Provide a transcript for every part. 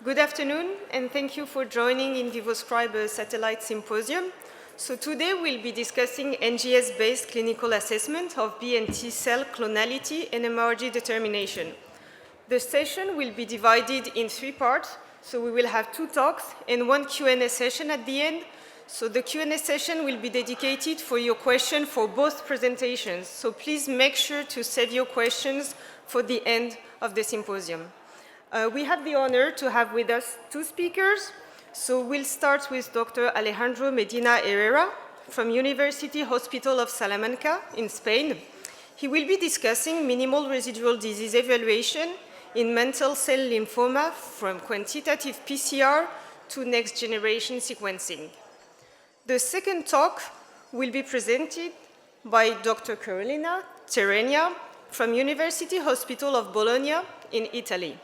Good afternoon, and thank you for joining in VivoScribe Satellite Symposium. So today we'll be discussing NGS-based clinical assessment of B and T cell clonality and MRD determination. The session will be divided in 3 parts. So we will have 2 talks and 1 Q&A session at the end. So the Q&A session will be dedicated for your question for both presentations. So please make sure to save your questions for the end of the symposium. We have the honor to have with us 2 speakers. So we'll start with Dr. Alejandro Medina Herrera from University Hospital of Salamanca in Spain. He will be discussing minimal residual disease evaluation in mantle cell lymphoma from quantitative PCR to next-generation sequencing. The second talk will be presented by Dr. Carolina Terragna from University Hospital of Bologna in Italy.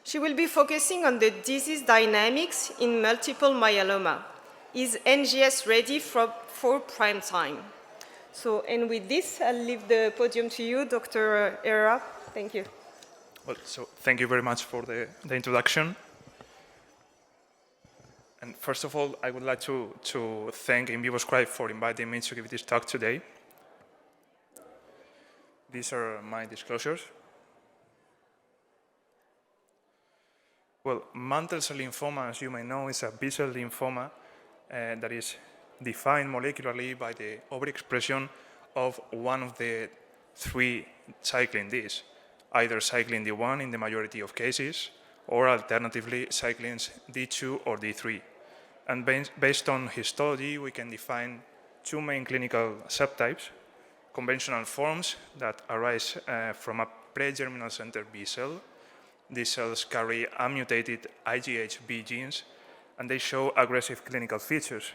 She will be focusing on the disease dynamics in multiple myeloma. Is NGS ready for prime time? So, and with this, I'll leave the podium to you, Dr. Herrera. Thank you. Well, so thank you very much for the introduction. And first of all, I would like to thank VivoScribe for inviting me to give this talk today. These are my disclosures. Well, mantle cell lymphoma, as you may know, is a B-cell lymphoma that is defined molecularly by the overexpression of one of the 3 cyclin Ds, either cyclin D1 in the majority of cases, or alternatively cyclins D2 or D3. And based on histology, we can define 2 main clinical subtypes: conventional forms that arise from a pre-germinal center B cell. These cells carry unmutated IGHB genes, and they show aggressive clinical features.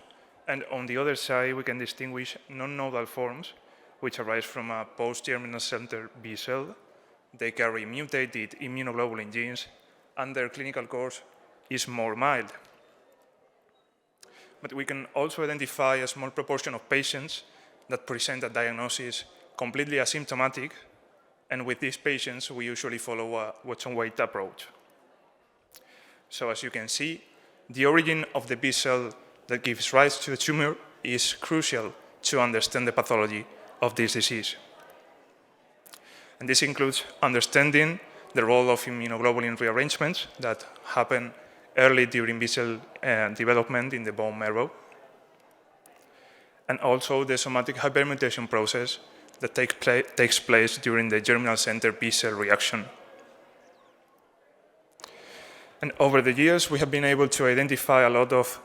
And on the other side, we can distinguish non-nodal forms, which arise from a post-germinal center B cell. They carry mutated immunoglobulin genes, and their clinical course is more mild. But we can also identify a small proportion of patients that present a diagnosis completely asymptomatic, and with these patients, we usually follow a watch-and-wait approach. So as you can see, the origin of the B cell that gives rise to the tumor is crucial to understand the pathology of this disease. And this includes understanding the role of immunoglobulin rearrangements that happen early during B cell development in the bone marrow, and also the somatic hypermutation process that takes place during the germinal center B cell reaction. And over the years, we have been able to identify a lot of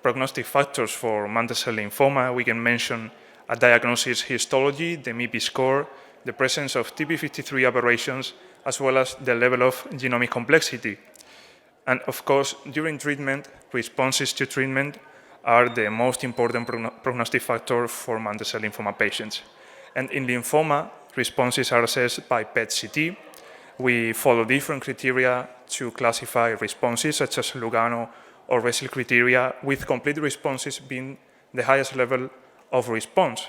prognostic factors for mantle cell lymphoma. We can mention a diagnosis histology, the MIPI score, the presence of TP53 aberrations, as well as the level of genomic complexity. And of course, during treatment, responses to treatment are the most important prognostic factor for mantle cell lymphoma patients. And in lymphoma, responses are assessed by PET-CT. We follow different criteria to classify responses, such as Lugano or RECIL criteria, with complete responses being the highest level of response.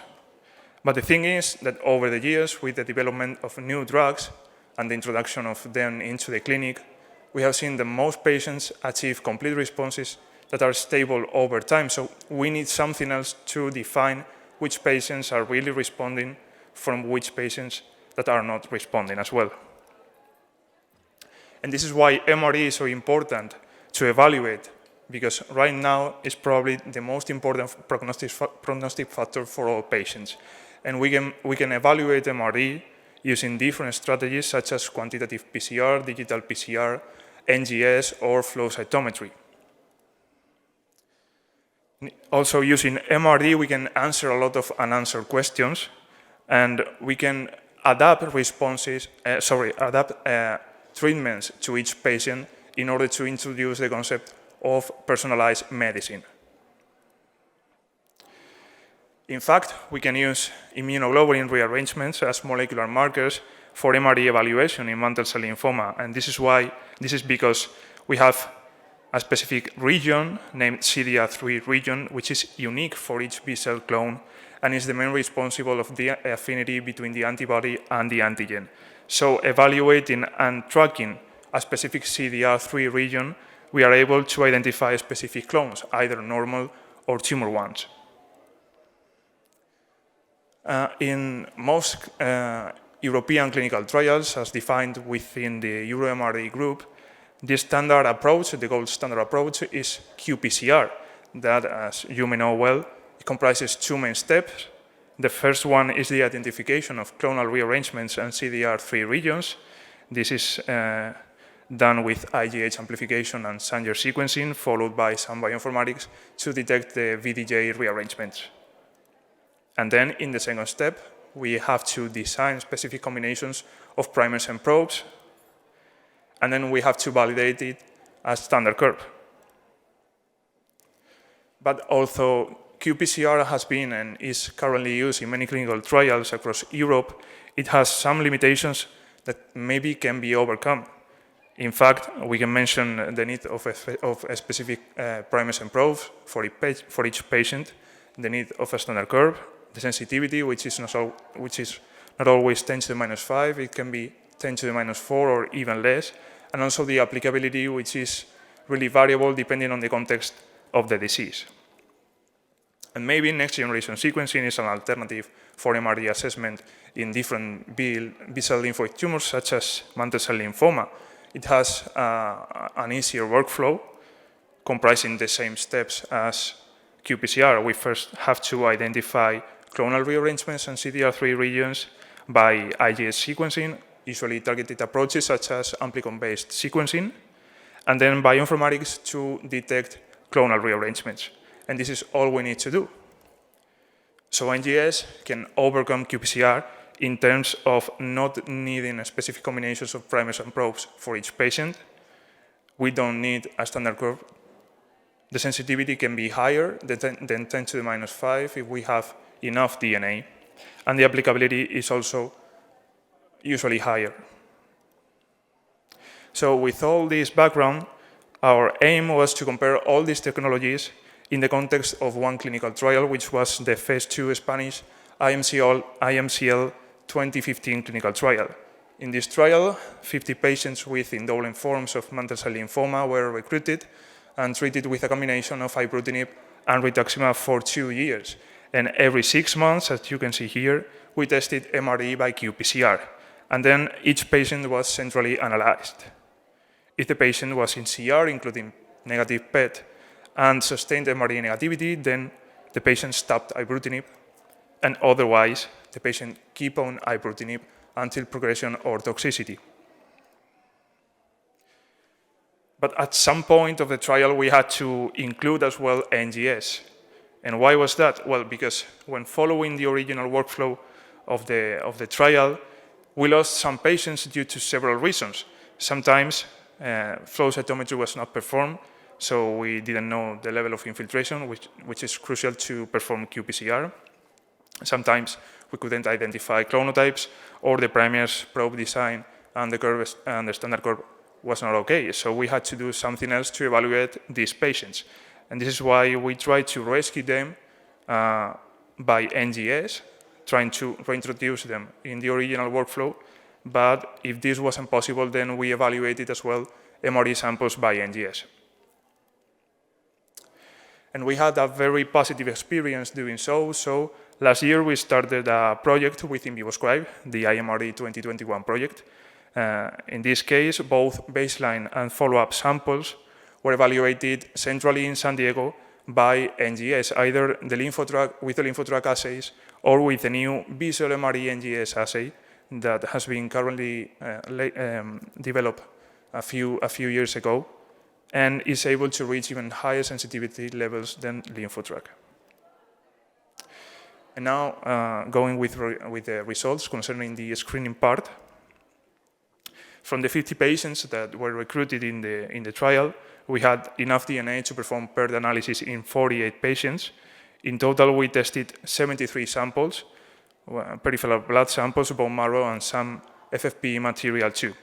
But the thing is that over the years, with the development of new drugs and the introduction of them into the clinic, we have seen that most patients achieve complete responses that are stable over time. So we need something else to define which patients are really responding from which patients that are not responding as well. And this is why MRD is so important to evaluate, because right now it's probably the most important prognostic factor for all patients. And we can evaluate MRD using different strategies such as quantitative PCR, digital PCR, NGS, or flow cytometry. Also, using MRD, we can answer a lot of unanswered questions, and we can adapt treatments to each patient in order to introduce the concept of personalized medicine. In fact, we can use immunoglobulin rearrangements as molecular markers for MRD evaluation in mantle cell lymphoma, and this is because we have a specific region named CDR3 region, which is unique for each B-cell clone and is the main responsible of the affinity between the antibody and the antigen. So evaluating and tracking a specific CDR3 region, we are able to identify specific clones, either normal or tumor ones. In most European clinical trials, as defined within the EuroMRD group, the standard approach, the gold standard approach, is qPCR. That, as you may know well, it comprises two main steps. The first one is the identification of clonal rearrangements and CDR3 regions. This is done with IGH amplification and Sanger sequencing, followed by some bioinformatics to detect the VDJ rearrangements. And then in the second step, we have to design specific combinations of primers and probes, and then we have to validate it as standard curve. But although qPCR has been and is currently used in many clinical trials across Europe, it has some limitations that maybe can be overcome. In fact, we can mention the need of a specific primers and probes for each patient, the need of a standard curve, the sensitivity, which is not always 10 to the minus 5, it can be 10 to the minus 4 or even less, and also the applicability, which is really variable depending on the context of the disease. And maybe next-generation sequencing is an alternative for MRD assessment in different B-cell lymphoid tumors, such as mantle cell lymphoma. It has an easier workflow, comprising the same steps as qPCR. We first have to identify clonal rearrangements and CDR3 regions by IGS sequencing, usually targeted approaches such as amplicon-based sequencing, and then bioinformatics to detect clonal rearrangements. And this is all we need to do. So NGS can overcome qPCR in terms of not needing specific combinations of primers and probes for each patient. We don't need a standard curve. The sensitivity can be higher than 10 to the minus 5 if we have enough DNA, and the applicability is also usually higher. So with all this background, our aim was to compare all these technologies in the context of one clinical trial, which was the phase 2 Spanish IMCL 2015 clinical trial. In this trial, 50 patients with indolent forms of mantle cell lymphoma were recruited and treated with a combination of ibrutinib and rituximab for 2 years. And every 6 months, as you can see here, we tested MRD by qPCR. And then each patient was centrally analyzed. If the patient was in CR, including negative PET, and sustained MRD negativity, then the patient stopped ibrutinib, and otherwise, the patient keep on ibrutinib until progression or toxicity. But at some point of the trial, we had to include as well NGS. And why was that? Well, because when following the original workflow of the trial, we lost some patients due to several reasons. Sometimes flow cytometry was not performed, so we didn't know the level of infiltration, which is crucial to perform qPCR. Sometimes we couldn't identify clonotypes, or the primers probe design and the standard curve was not okay. So we had to do something else to evaluate these patients. And this is why we tried to rescue them by NGS, trying to reintroduce them in the original workflow. But if this wasn't possible, then we evaluated as well MRD samples by NGS. And we had a very positive experience doing so. So last year, we started a project within VivoScribe, the IMRD 2021 project. In this case, both baseline and follow-up samples were evaluated centrally in San Diego by NGS, either with the lymphotrack assays or with the new B-cell MRD NGS assay that has been currently developed a few years ago and is able to reach even higher sensitivity levels than lymphotrack. And now, going with the results concerning the screening part. From the 50 patients that were recruited in the trial, we had enough DNA to perform paired analysis in 48 patients. In total, we tested 73 samples, peripheral blood samples, bone marrow, and some FFPE material too.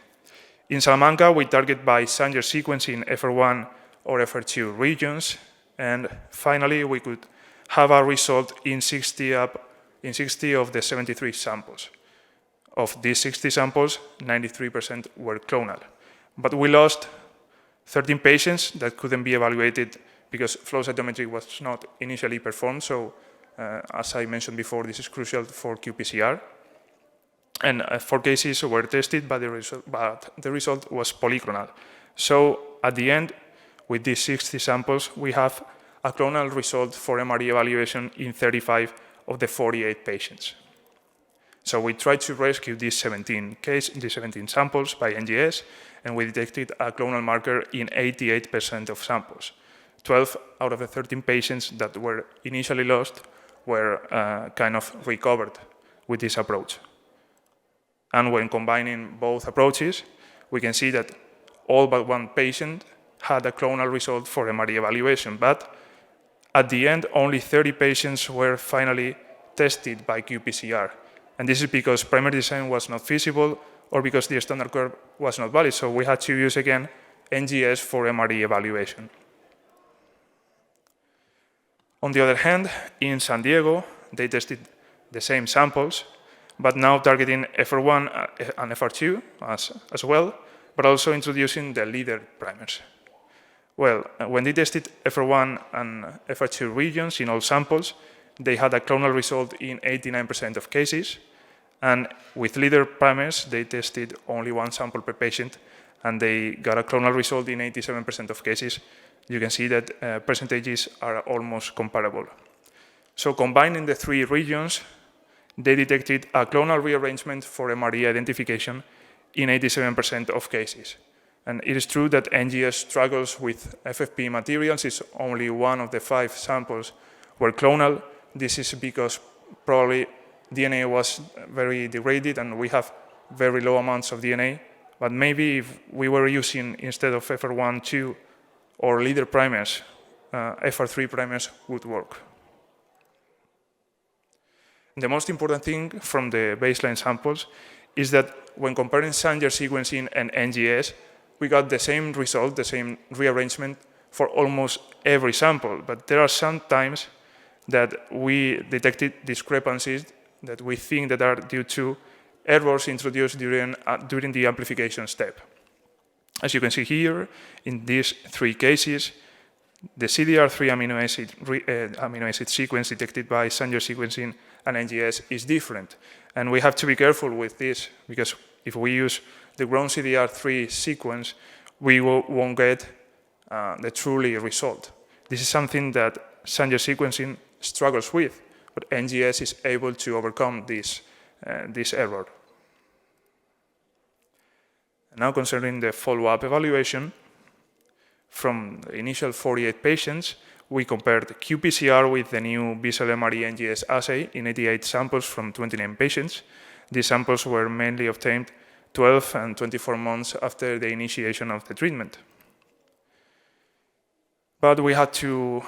In Salamanca, we target by Sanger sequencing FR1 or FR2 regions, and finally, we could have a result in 60 of the 73 samples. Of these 60 samples, 93% were clonal. But we lost 13 patients that couldn't be evaluated because flow cytometry was not initially performed. So as I mentioned before, this is crucial for qPCR. And 4 cases were tested, but the result was polyclonal. So at the end, with these 60 samples, we have a clonal result for MRE evaluation in 35 of the 48 patients. So we tried to rescue these 17 samples by NGS, and we detected a clonal marker in 88% of samples. 12 out of the 13 patients that were initially lost were kind of recovered with this approach. And when combining both approaches, we can see that all but 1 patient had a clonal result for MRE evaluation, but at the end, only 30 patients were finally tested by qPCR. And this is because primer design was not feasible or because the standard curve was not valid. So we had to use again NGS for MRE evaluation. On the other hand, in San Diego, they tested the same samples, but now targeting FR1 and FR2 as well, but also introducing the leader primers. Well, when they tested FR1 and FR2 regions in all samples, they had a clonal result in 89% of cases. And with leader primers, they tested only 1 sample per patient, and they got a clonal result in 87% of cases. You can see that percentages are almost comparable. So combining the 3 regions, they detected a clonal rearrangement for MRE identification in 87% of cases. And it is true that NGS struggles with FFP materials. It's only 1 of the 5 samples were clonal. This is because probably DNA was very degraded and we have very low amounts of DNA. But maybe if we were using, instead of FR1, 2, or leader primers, FR3 primers would work. The most important thing from the baseline samples is that when comparing Sanger sequencing and NGS, we got the same result, the same rearrangement for almost every sample. But there are some times that we detected discrepancies that we think that are due to errors introduced during the amplification step. As you can see here, in these 3 cases, the CDR3 amino acid sequence detected by Sanger sequencing and NGS is different. And we have to be careful with this, because if we use the grown CDR3 sequence, we won't get the truly result. This is something that Sanger sequencing struggles with, but NGS is able to overcome this error. Now concerning the follow-up evaluation, from the initial 48 patients, we compared qPCR with the new B-cell MRE NGS assay in 88 samples from 29 patients. These samples were mainly obtained 12 and 24 months after the initiation of the treatment. But we had to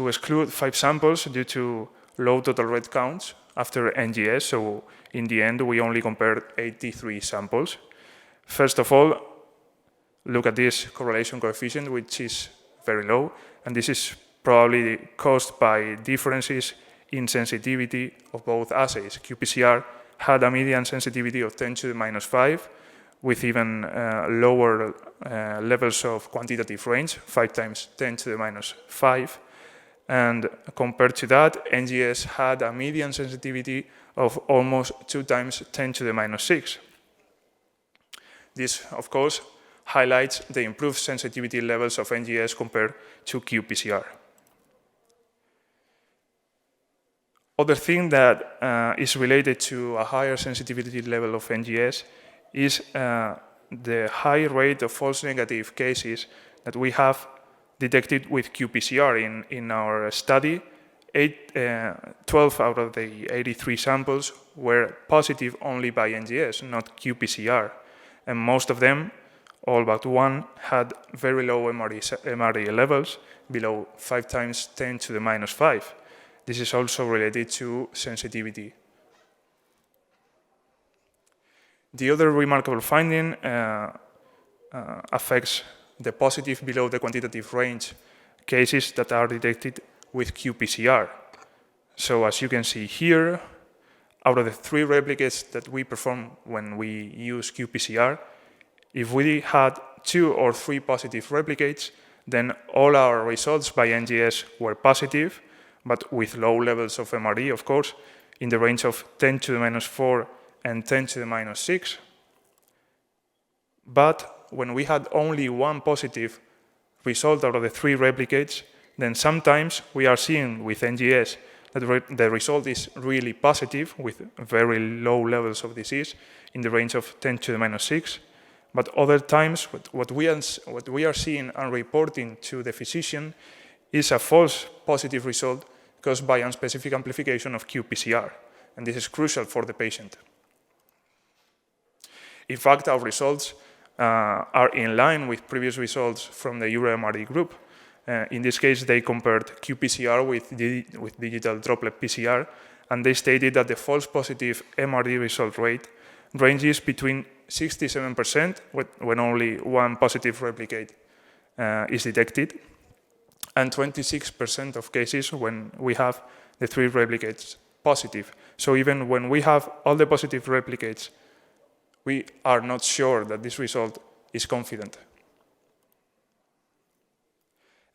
exclude 5 samples due to low total red counts after NGS, so in the end we only compared 83 samples. First of all, look at this correlation coefficient, which is very low, and this is probably caused by differences in sensitivity of both assays. qPCR had a median sensitivity of 10 to the minus 5, with even lower levels of quantitative range, 5 times 10 to the minus 5. And compared to that, NGS had a median sensitivity of almost 2 times 10 to the minus 6. This, of course, highlights the improved sensitivity levels of NGS compared to qPCR. Other thing that is related to a higher sensitivity level of NGS is the high rate of false negative cases that we have detected with qPCR. In our study, 12 out of the 83 samples were positive only by NGS, not qPCR. And most of them, all but 1, had very low MRE levels, below 5 times 10 to the minus 5. This is also related to sensitivity. The other remarkable finding affects the positive below the quantitative range cases that are detected with qPCR. So as you can see here, out of the 3 replicates that we perform when we use qPCR, if we had 2 or 3 positive replicates, then all our results by NGS were positive, but with low levels of MRD, of course, in the range of 10 to the minus 4 and 10 to the minus 6. But when we had only 1 positive result out of the 3 replicates, then sometimes we are seeing with NGS that the result is really positive with very low levels of disease in the range of 10 to the minus 6. But other times, what we are seeing and reporting to the physician is a false positive result caused by unspecific amplification of qPCR, and this is crucial for the patient. In fact, our results are in line with previous results from the EuroMRD group. In this case, they compared qPCR with digital droplet PCR, and they stated that the false positive MRD result rate ranges between 67% when only 1 positive replicate is detected, and 26% of cases when we have the 3 replicates positive. So even when we have all the positive replicates, we are not sure that this result is confident.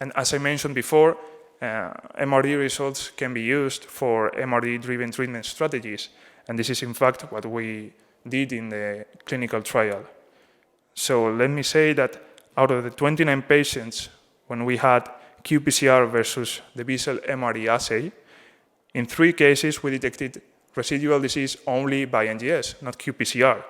And as I mentioned before, MRD results can be used for MRD-driven treatment strategies, and this is in fact what we did in the clinical trial. So let me say that out of the 29 patients, when we had qPCR versus the B-cell MRD assay, in 3 cases we detected residual disease only by NGS, not qPCR.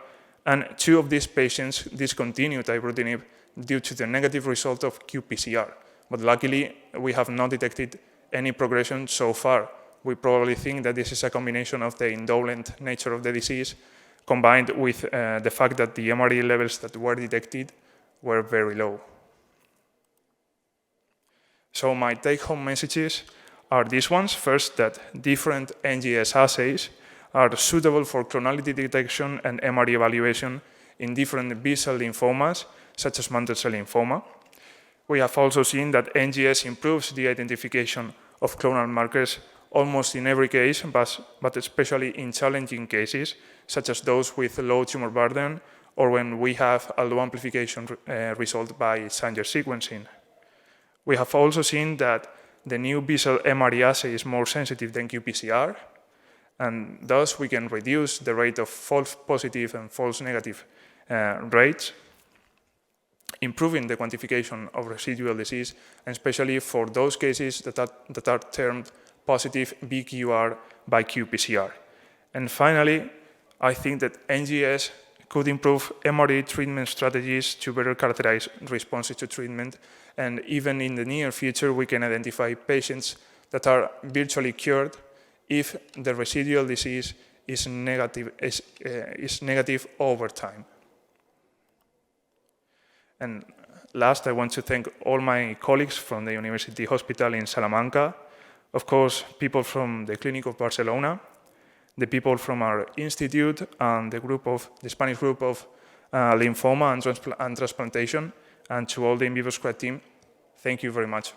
And 2 of these patients discontinued ibrutinib due to the negative result of qPCR. But luckily, we have not detected any progression so far. We probably think that this is a combination of the indolent nature of the disease combined with the fact that the MRD levels that were detected were very low. So my take-home messages are these ones. First, that different NGS assays are suitable for clonality detection and MRD evaluation in different B-cell lymphomas, such as mantle cell lymphoma. We have also seen that NGS improves the identification of clonal markers almost in every case, but especially in challenging cases, such as those with low tumor burden or when we have a low amplification result by Sanger sequencing. We have also seen that the new B-cell MRD assay is more sensitive than qPCR, and thus we can reduce the rate of false positive and false negative rates, improving the quantification of residual disease, and especially for those cases that are termed positive BQR by qPCR. And finally, I think that NGS could improve MRD treatment strategies to better characterize responses to treatment, and even in the near future, we can identify patients that are virtually cured if the residual disease is negative over time. And last, I want to thank all my colleagues from the University Hospital in Salamanca, of course, people from the Clinic of Barcelona, the people from our institute, and the Spanish group of lymphoma and transplantation, and to all the in vivo squad team, thank you very much.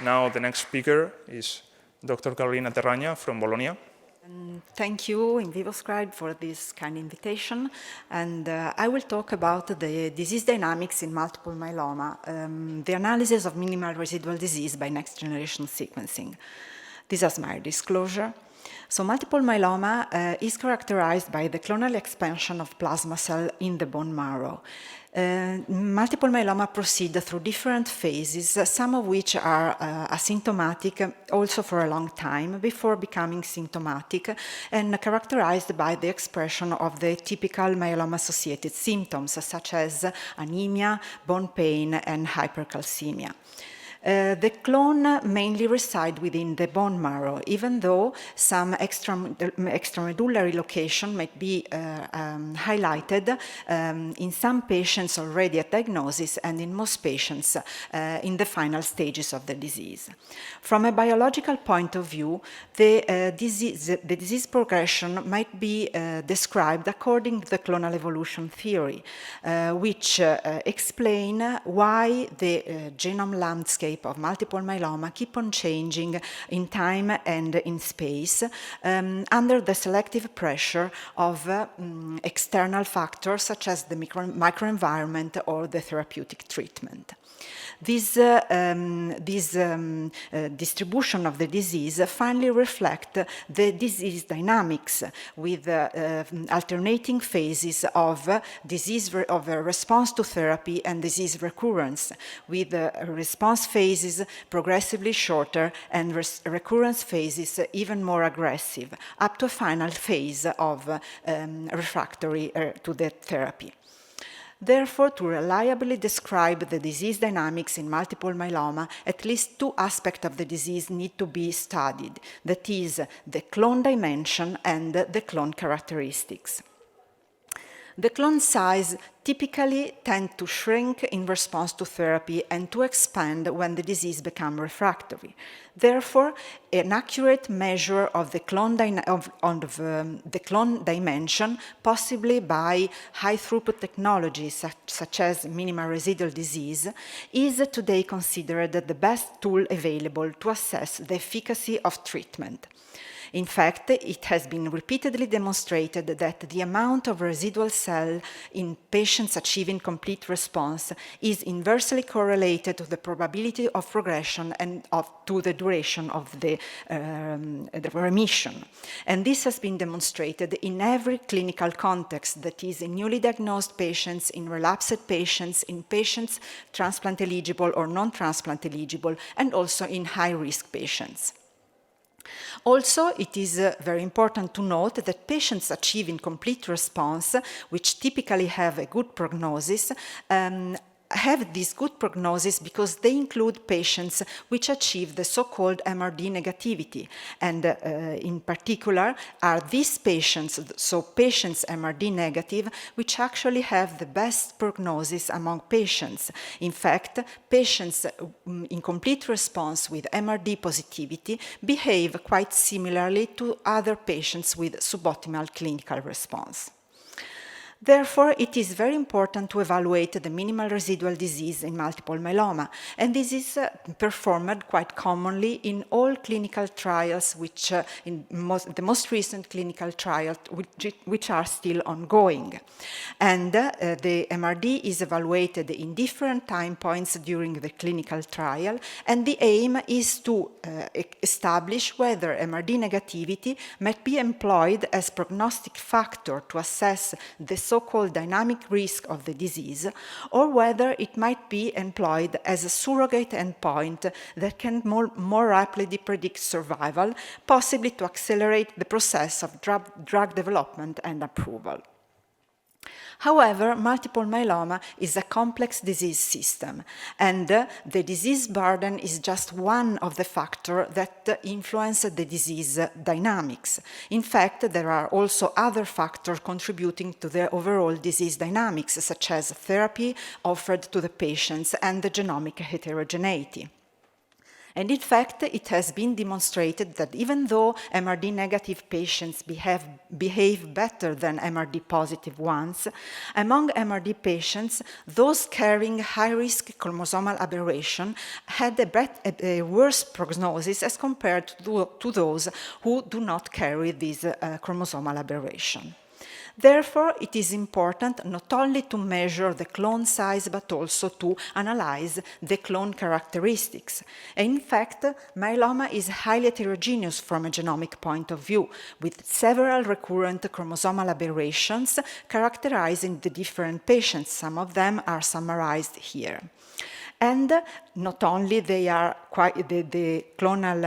Now the next speaker is Dr. Carolina Terragna from Bologna. Thank you, In Vivo Scribe, for this kind invitation. And I will talk about the disease dynamics in multiple myeloma, the analysis of minimal residual disease by next-generation sequencing. This is my disclosure. So multiple myeloma is characterized by the clonal expansion of plasma cell in the bone marrow. Multiple myeloma proceed through different phases, some of which are asymptomatic also for a long time before becoming symptomatic and characterized by the expression of the typical myeloma-associated symptoms such as anemia, bone pain, and hypercalcemia. The clone mainly reside within the bone marrow, even though some extramedullary location might be highlighted in some patients already at diagnosis and in most patients in the final stages of the disease. From a biological point of view, the disease progression might be described according to the clonal evolution theory, which explain why the genome landscape landscape of multiple myeloma keep on changing in time and in space under the selective pressure of external factors such as the microenvironment or the therapeutic treatment. This distribution of the disease finally reflects the disease dynamics with alternating phases of response to therapy and disease recurrence, with response phases progressively shorter and recurrence phases even more aggressive, up to a final phase of refractory to the therapy. Therefore, to reliably describe the disease dynamics in multiple myeloma, at least two aspects of the disease need to be studied, that is, the clone dimension and the clone characteristics. The clone size typically tend to shrink in response to therapy and to expand when the disease becomes refractory. Therefore, an accurate measure of the clone, dimension, possibly by high-throughput technologies such as minimal residual disease, is today considered the best tool available to assess the efficacy of treatment. In fact, it has been repeatedly demonstrated that the amount of residual cell in patients achieving complete response is inversely correlated to the probability of progression and to the duration of the remission. And this has been demonstrated in every clinical context, that is, in newly diagnosed patients, in relapsed patients, in patients transplant eligible or non-transplant eligible, and also in high-risk patients. Also, it is very important to note that patients achieving complete response, which typically have a good prognosis, have this good prognosis because they include patients which achieve the so-called MRD negativity. And in particular are these patients, so patients MRD negative, which actually have the best prognosis among patients. In fact, patients in complete response with MRD positivity behave quite similarly to other patients with suboptimal clinical response. Therefore, it is very important to evaluate the minimal residual disease in multiple myeloma, and this is performed quite commonly in all clinical trials, which in the most recent clinical trials, which are still ongoing. And the MRD is evaluated in different time points during the clinical trial, and the aim is to establish whether MRD negativity might be employed as prognostic factor to assess the so-called dynamic risk of the disease, or whether it might be employed as a surrogate endpoint that can more rapidly predict survival, possibly to accelerate the process of drug development and approval. However, multiple myeloma is a complex disease system, and the disease burden is just one of the factors that influence the disease dynamics. In fact, there are also other factors contributing to the overall disease dynamics, such as therapy offered to the patients and the genomic heterogeneity. And in fact, it has been demonstrated that even though MRD negative patients behave better than MRD positive ones, among MRD patients, those carrying high-risk chromosomal aberration had a worse prognosis as compared to those who do not carry this chromosomal aberration. Therefore, it is important not only to measure the clone size, but also to analyze the clone characteristics. In fact, myeloma is highly heterogeneous from a genomic point of view, with several recurrent chromosomal aberrations characterizing the different patients. Some of them are summarized here. And not only they are the clonal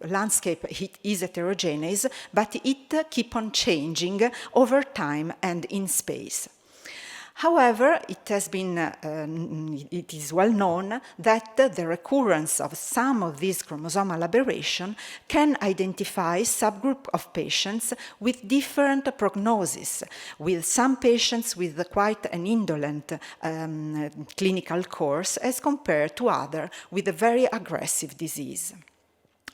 landscape is heterogeneous, but it keeps on changing over time and in space. However, it is well known that the recurrence of some of these chromosomal aberrations can identify subgroup of patients with different prognosis, with some patients with quite an indolent clinical course as compared to others with a very aggressive disease.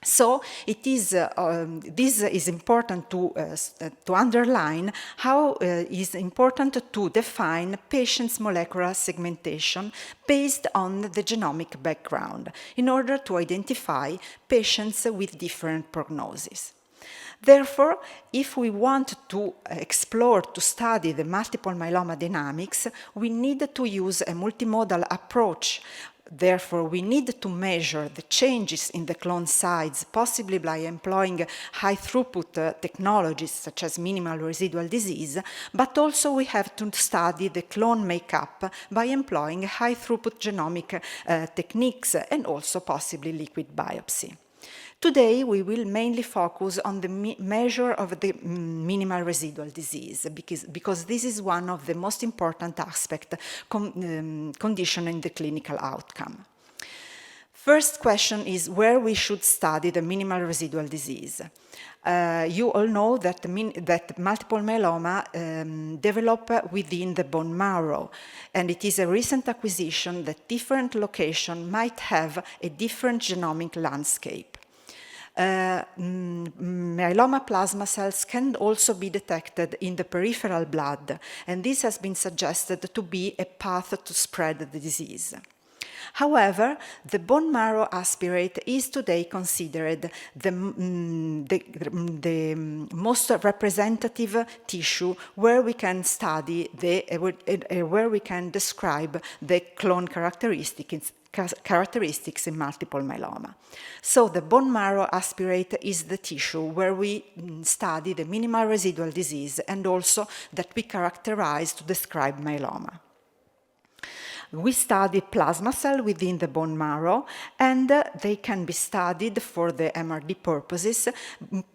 So this is important to underline how it is important to define patients' molecular segmentation based on the genomic background in order to identify patients with different prognoses. Therefore, if we want to explore, to study the multiple myeloma dynamics, we need to use a multimodal approach. Therefore, we need to measure the changes in the clone size, possibly by employing high-throughput technologies such as minimal residual disease, but also we have to study the clone makeup by employing high-throughput genomic techniques and also possibly liquid biopsy. Today, we will mainly focus on the measure of the minimal residual disease, because this is one of the most important aspects conditioning the clinical outcome. First question is where we should study the minimal residual disease. You all know that, that multiple myeloma develop within the bone marrow, and it is a recent acquisition that different locations might have a different genomic landscape. Myeloma plasma cells can also be detected in the peripheral blood, and this has been suggested to be a path to spread the disease. However, the bone marrow aspirate is today considered the most representative tissue where we can study where we can describe the clone characteristics in multiple myeloma. So the bone marrow aspirate is the tissue where we study the minimal residual disease and also that we characterize to describe myeloma. We study plasma cell within the bone marrow, and they can be studied for the MRD purposes,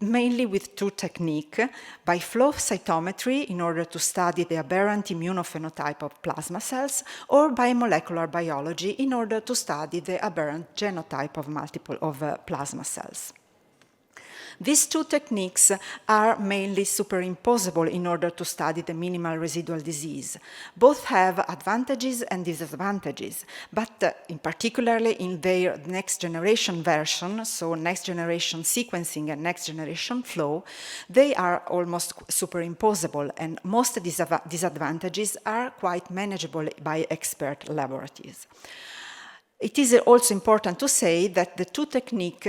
mainly with two techniques, by flow cytometry in order to study the aberrant immunophenotype of plasma cells, or by molecular biology in order to study the aberrant genotype of plasma cells. These two techniques are mainly superimposable in order to study the minimal residual disease. Both have advantages and disadvantages, but in particularly in their next generation version, so next generation sequencing and next generation flow, they are almost superimposable, and most disadvantages are quite manageable by expert laboratories. It is also important to say that the two techniques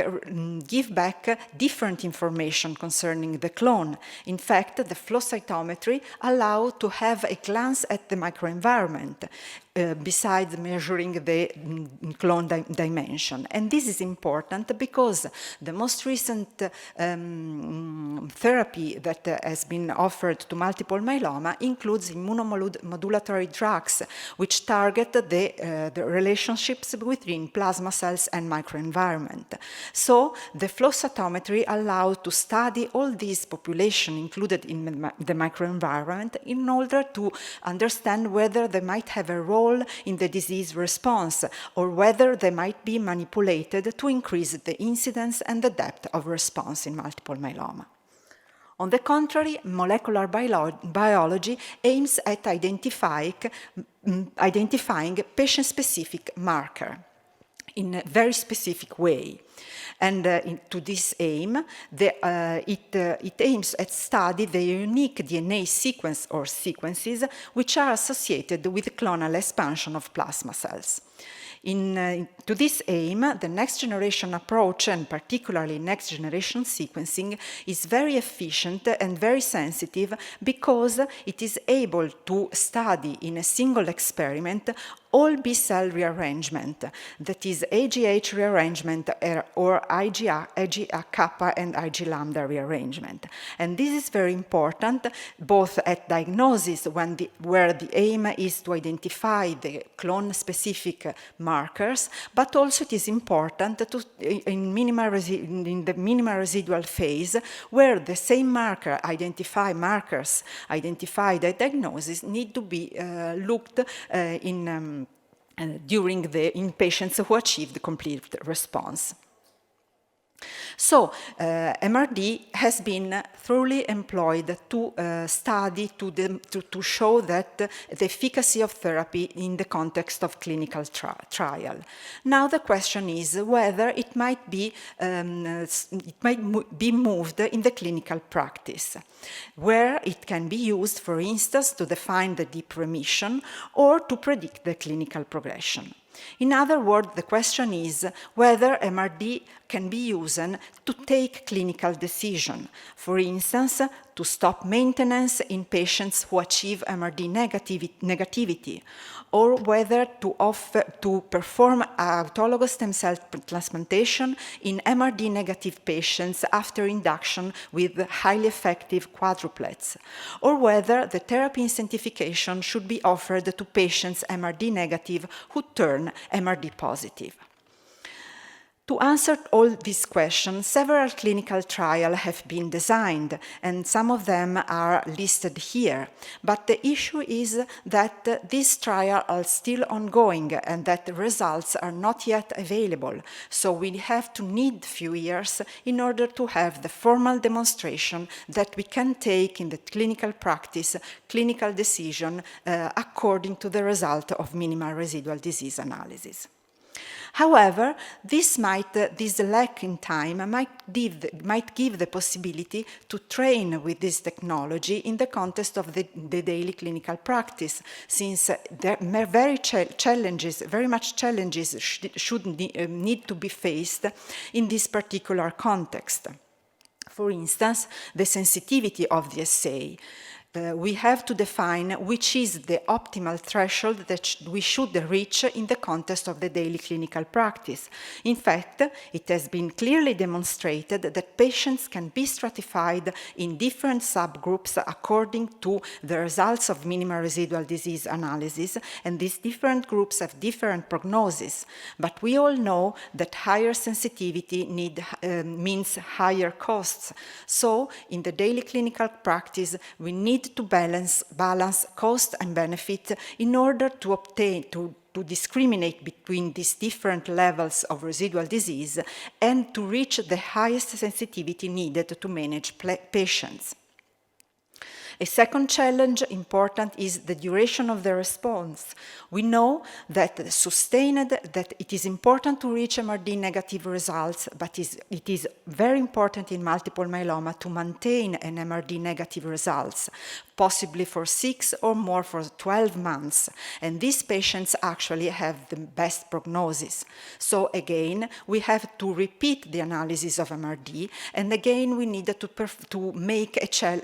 give back different information concerning the clone. In fact, the flow cytometry allows to have a glance at the microenvironment, besides measuring the clone dimension. And this is important because the most recent therapy that has been offered to multiple myeloma includes immunomodulatory drugs, which target the relationships between plasma cells and microenvironment. So the flow cytometry allows to study all these populations included in the microenvironment in order to understand whether they might have a role in the disease response, or whether they might be manipulated to increase the incidence and the depth of response in multiple myeloma. On the contrary, molecular biology aims at identifying patient-specific marker in a very specific way. And to this aim, it aims at study the unique DNA sequence or sequences which are associated with clonal expansion of plasma cells. To this aim, the next generation approach, and particularly next generation sequencing, is very efficient and very sensitive because it is able to study in a single experiment all B-cell rearrangement, that is AGH rearrangement or IG kappa and IG lambda rearrangement. And this is very important, both at diagnosis, where the aim is to identify the clone-specific markers, but also it is important in the minimal residual phase, where the same markers identified at diagnosis need to be looked in patients who achieved complete response. So MRD has been thoroughly employed to study, to show that the efficacy of therapy in the context of clinical trial. Now the question is whether it might be moved in the clinical practice, where it can be used, for instance, to define the deep remission or to predict the clinical progression. In other words, the question is whether MRD can be used to take clinical decisions. For instance, to stop maintenance in patients who achieve MRD negativity, or whether to perform autologous stem cell transplantation in MRD negative patients after induction with highly effective quadruplets, or whether the therapy incentivization should be offered to patients MRD negative who turn MRD positive. To answer all these questions, several clinical trials have been designed, and some of them are listed here. But the issue is that these trials are still ongoing and that the results are not yet available. So we have to need a few years in order to have the formal demonstration that we can take in the clinical practice, clinical decision according to the result of minimal residual disease analysis. However, this lack in time might give the possibility to train with this technology in the context of the daily clinical practice, since there are very much challenges should need to be faced in this particular context. For instance, the sensitivity of the assay. We have to define which is the optimal threshold that we should reach in the context of the daily clinical practice. In fact, it has been clearly demonstrated that patients can be stratified in different subgroups according to the results of minimal residual disease analysis, and these different groups have different prognosis. But we all know that higher sensitivity means higher costs. So, in the daily clinical practice, we need to balance cost and benefit in order to discriminate between these different levels of residual disease and to reach the highest sensitivity needed to manage patients. A second challenge important is the duration of the response. We know that that it is important to reach MRD negative results, but it is very important in multiple myeloma to maintain an MRD negative results, possibly for 6 or more for 12 months. And these patients actually have the best prognosis. So again, we have to repeat the analysis of MRD, and again, we need to make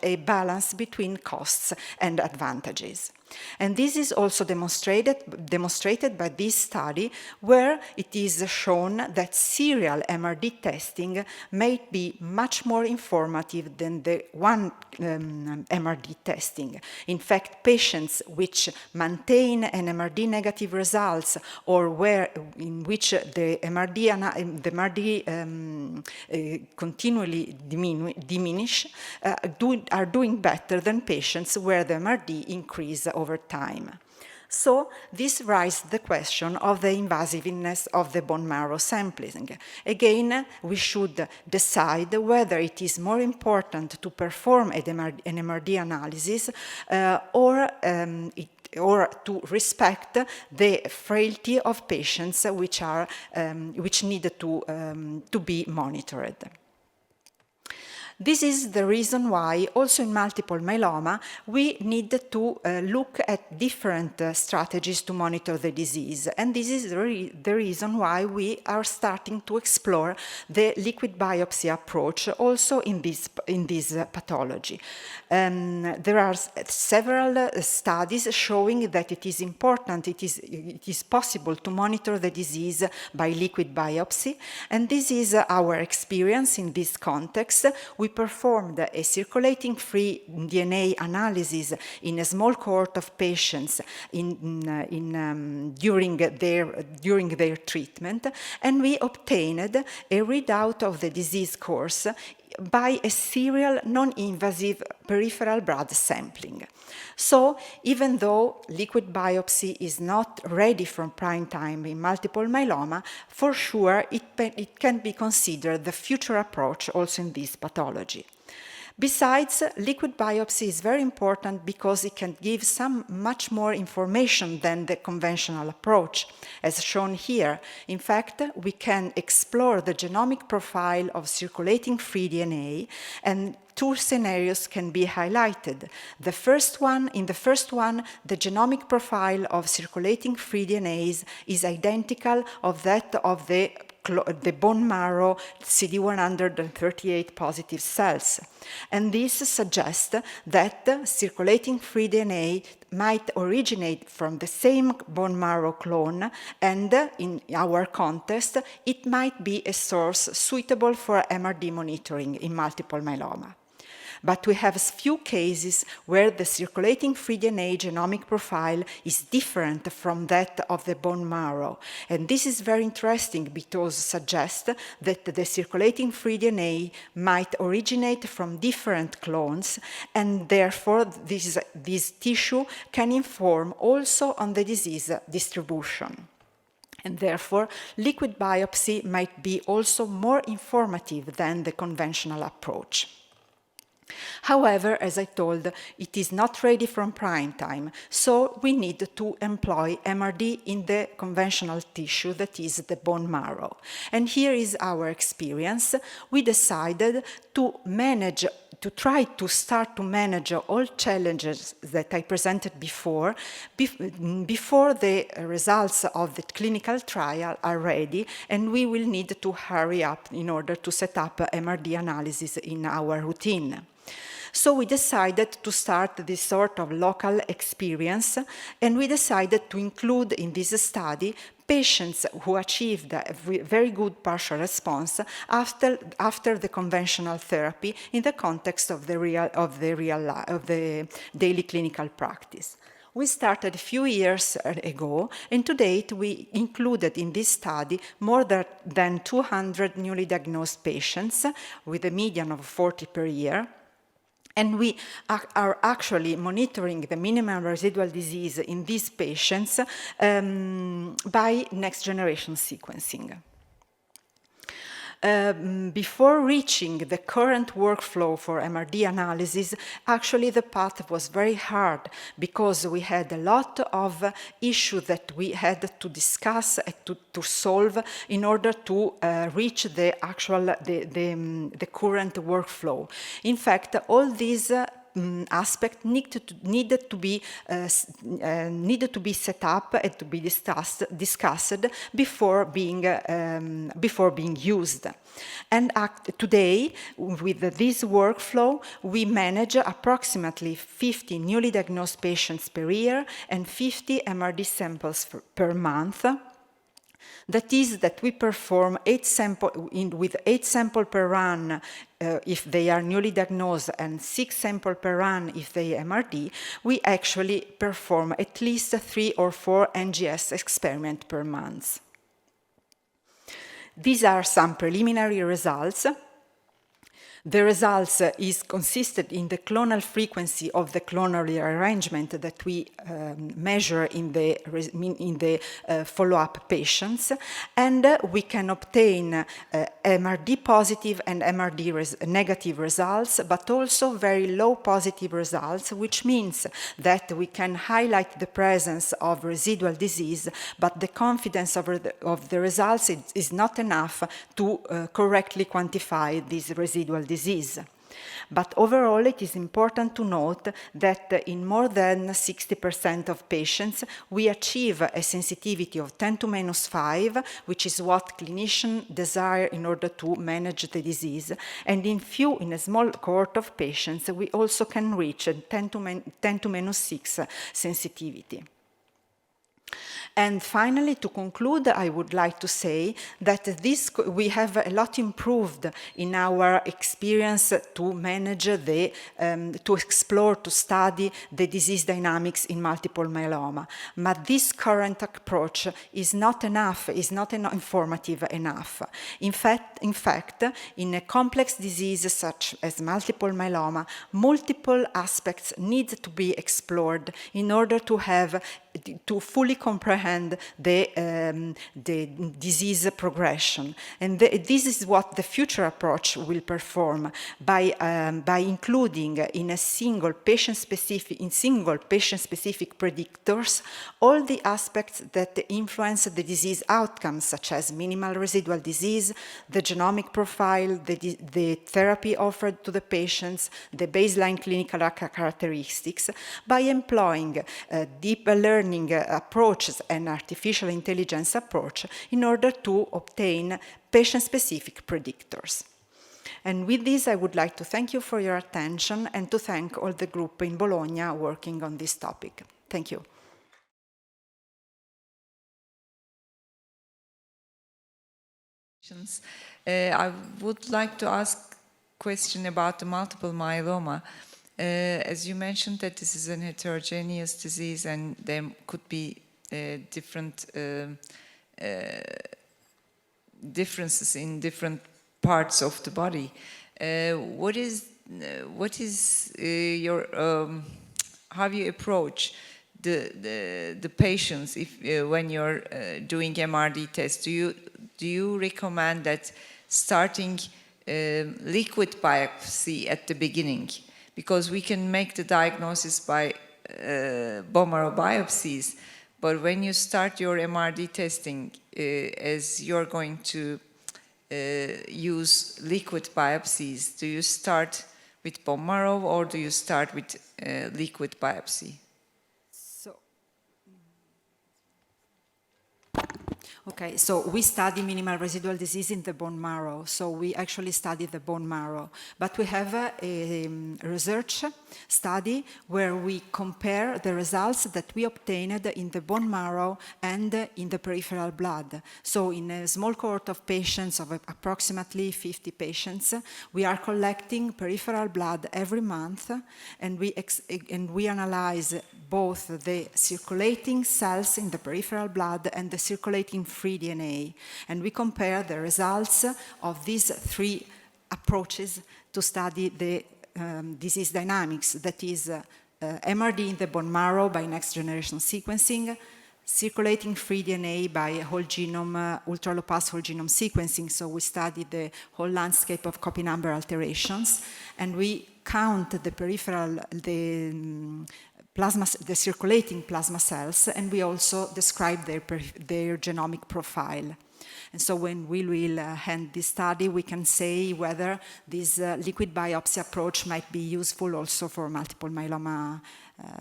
a balance between costs and advantages. And this is also demonstrated by this study, where it is shown that serial MRD testing may be much more informative than the one MRD testing. In fact, patients which maintain an MRD negative results, or in which the MRD continually diminish, are doing better than patients where the MRD increase over time. So this raises the question of the invasiveness of the bone marrow sampling. Again, we should decide whether it is more important to perform an MRD analysis or to respect the frailty of patients which need to be monitored. This is the reason why, also in multiple myeloma, we need to look at different strategies to monitor the disease. And this is the reason why we are starting to explore the liquid biopsy approach also in this pathology. There are several studies showing that it is important, it is possible to monitor the disease by liquid biopsy. And this is our experience in this context. We performed a circulating free DNA analysis in a small cohort of patients during their treatment, and we obtained a readout of the disease course by a serial non-invasive peripheral blood sampling. So even though liquid biopsy is not ready from prime time in multiple myeloma, for sure it can be considered the future approach also in this pathology. Besides, liquid biopsy is very important because it can give much more information than the conventional approach, as shown here. In fact, we can explore the genomic profile of circulating free DNA, and two scenarios can be highlighted. In the first one, the genomic profile of circulating free DNA is identical of that of the bone marrow CD138 positive cells. And this suggests that circulating free DNA might originate from the same bone marrow clone, and in our context, it might be a source suitable for MRD monitoring in multiple myeloma. But we have few cases where the circulating free DNA genomic profile is different from that of the bone marrow. And this is very interesting because it suggests that the circulating free DNA might originate from different clones, and therefore this tissue can inform also on the disease distribution. And therefore, liquid biopsy might be also more informative than the conventional approach. However, as I told, it is not ready from prime time, so we need to employ MRD in the conventional tissue, that is the bone marrow. And here is our experience. We decided to try to start to manage all challenges that I presented before the results of the clinical trial are ready, and we will need to hurry up in order to set up MRD analysis in our routine. So we decided to start this sort of local experience, and we decided to include in this study patients who achieved a very good partial response after the conventional therapy in the context of the daily clinical practice. We started a few years ago, and to date we included in this study more than 200 newly diagnosed patients with a median of 40 per year. And we are actually monitoring the minimal residual disease in these patients by next-generation sequencing. Before reaching the current workflow for MRD analysis, actually the path was very hard because we had a lot of issues that we had to discuss and to solve in order to reach the current workflow. In fact, all these aspect needed to be set up and to be discussed before being used. And today, with this workflow, we manage approximately 50 newly diagnosed patients per year and 50 MRD samples per month. That is that we perform 8 samples per run if they are newly diagnosed and 6 samples per run if they MRD, we actually perform at least 3 or 4 NGS experiments per month. These are some preliminary results. The results is consisted in the clonal frequency of the clonal rearrangement that we measure in the follow-up patients, and we can obtain MRD positive and MRD negative results, but also very low positive results, which means that we can highlight the presence of residual disease, but the confidence of the results is not enough to correctly quantify this residual disease. But overall, it is important to note that in more than 60% of patients, we achieve a sensitivity of 10 to minus 5, which is what clinicians desire in order to manage the disease. And in a small cohort of patients, we also can reach a 10 to minus 6 sensitivity. And finally, to conclude, I would like to say that we have a lot improved in our experience to manage to explore, to study the disease dynamics in multiple myeloma. But this current approach is not enough, is not informative enough. In fact, in a complex disease such as multiple myeloma, multiple aspects need to be explored in order to fully comprehend the disease progression. And this is what the future approach will perform by including in single patient-specific predictors all the aspects that influence the disease outcomes, such as minimal residual disease, the genomic profile, the therapy offered to the patients, the baseline clinical characteristics, by employing deep learning approaches and artificial intelligence approach in order to obtain patient-specific predictors. And with this, I would like to thank you for your attention and to thank all the group in Bologna working on this topic. Thank you. I would like to ask a question about the multiple myeloma. As you mentioned that this is an heterogeneous disease and there could be different differences in different parts of the body. What is your how you approach the patients when you're doing MRD tests? Do you recommend that starting liquid biopsy at the beginning, because we can make the diagnosis by bone marrow biopsies, but when you start your MRD testing, as you're going to use liquid biopsies, do you start with bone marrow or do you start with liquid biopsy? Okay, so we study minimal residual disease in the bone marrow. So we actually study the bone marrow. But we have a research study where we compare the results that we obtained in the bone marrow and in the peripheral blood. So in a small cohort of patients, of approximately 50 patients, we are collecting peripheral blood every month, and we analyze both the circulating cells in the peripheral blood and the circulating free DNA. And we compare the results of these three approaches to study the disease dynamics, that is MRD in the bone marrow by next generation sequencing, circulating free DNA by whole genome, ultra-low pass whole genome sequencing. So we study the whole landscape of copy number alterations, and we count the peripheral, the circulating plasma cells, and we also describe their genomic profile. And so when we will end this study, we can say whether this liquid biopsy approach might be useful also for multiple myeloma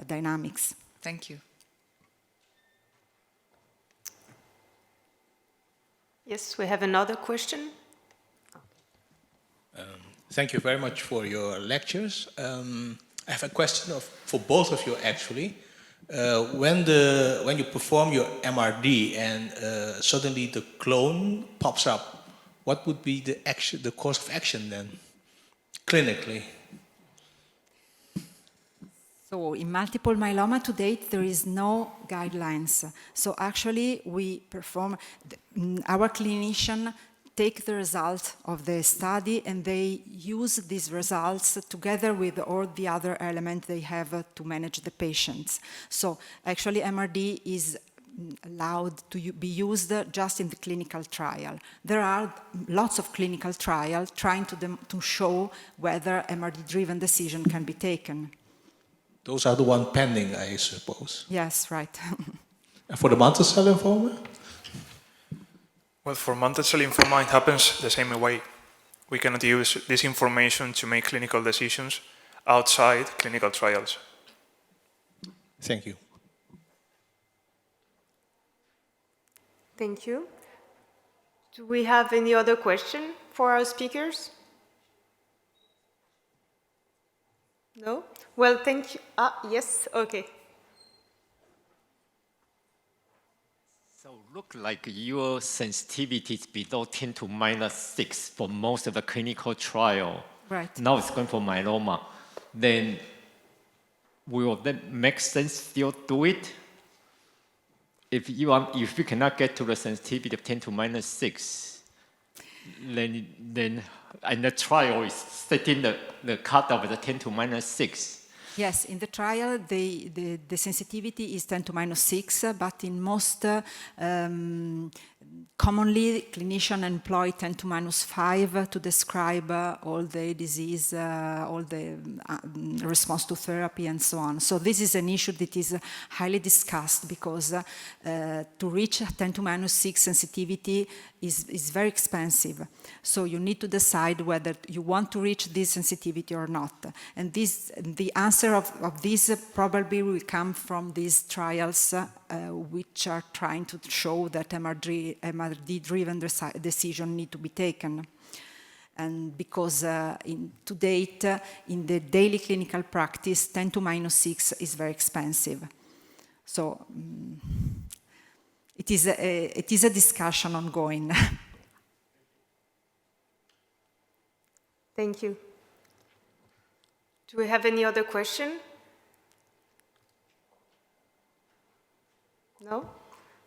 dynamics. Thank you. Yes, we have another question. Thank you very much for your lectures. I have a question for both of you, actually. When you perform your MRD and suddenly the clone pops up, what would be the course of action then, clinically? So in multiple myeloma to date, there is no guidelines. So actually, we perform, our clinician take the result of the study and they use these results together with all the other elements they have to manage the patients. So actually MRD is allowed to be used just in the clinical trial. There are lots of clinical trials trying to show whether MRD-driven decision can be taken. Those are the ones pending, I suppose. Yes, right. And for the mantle cell lymphoma? Well, for mantle cell lymphoma, it happens the same way. We cannot use this information to make clinical decisions outside clinical trials. Thank you. Thank you. Do we have any other question for our speakers? No? Well, thank you. Yes, okay. look like your sensitivity is below 10 to minus 6 for most of the clinical trial. Right. Now it's going for myeloma. Then will that make sense still do it? If you cannot get to the sensitivity of 10 to minus 6, then and the trial is setting the cutoff of the 10 to minus 6. Yes, in the trial, the sensitivity is 10 to minus 6, but in most, commonly, clinicians employ 10 to minus 5 to describe all the disease, all the response to therapy, and so on. So this is an issue that is highly discussed because to reach 10 to minus 6 sensitivity is very expensive. So you need to decide whether you want to reach this sensitivity or not. And the answer of this probably will come from these trials which are trying to show that MRD-driven decision need to be taken. And because to date, in the daily clinical practice, 10 to minus 6 is very expensive. So it is a discussion ongoing. Thank you. Do we have any other question? No?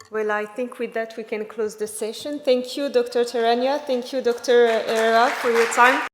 Well, I think with that we can close the session. Thank you, Dr. Terragna. Thank you, Dr. Herrera, for your time.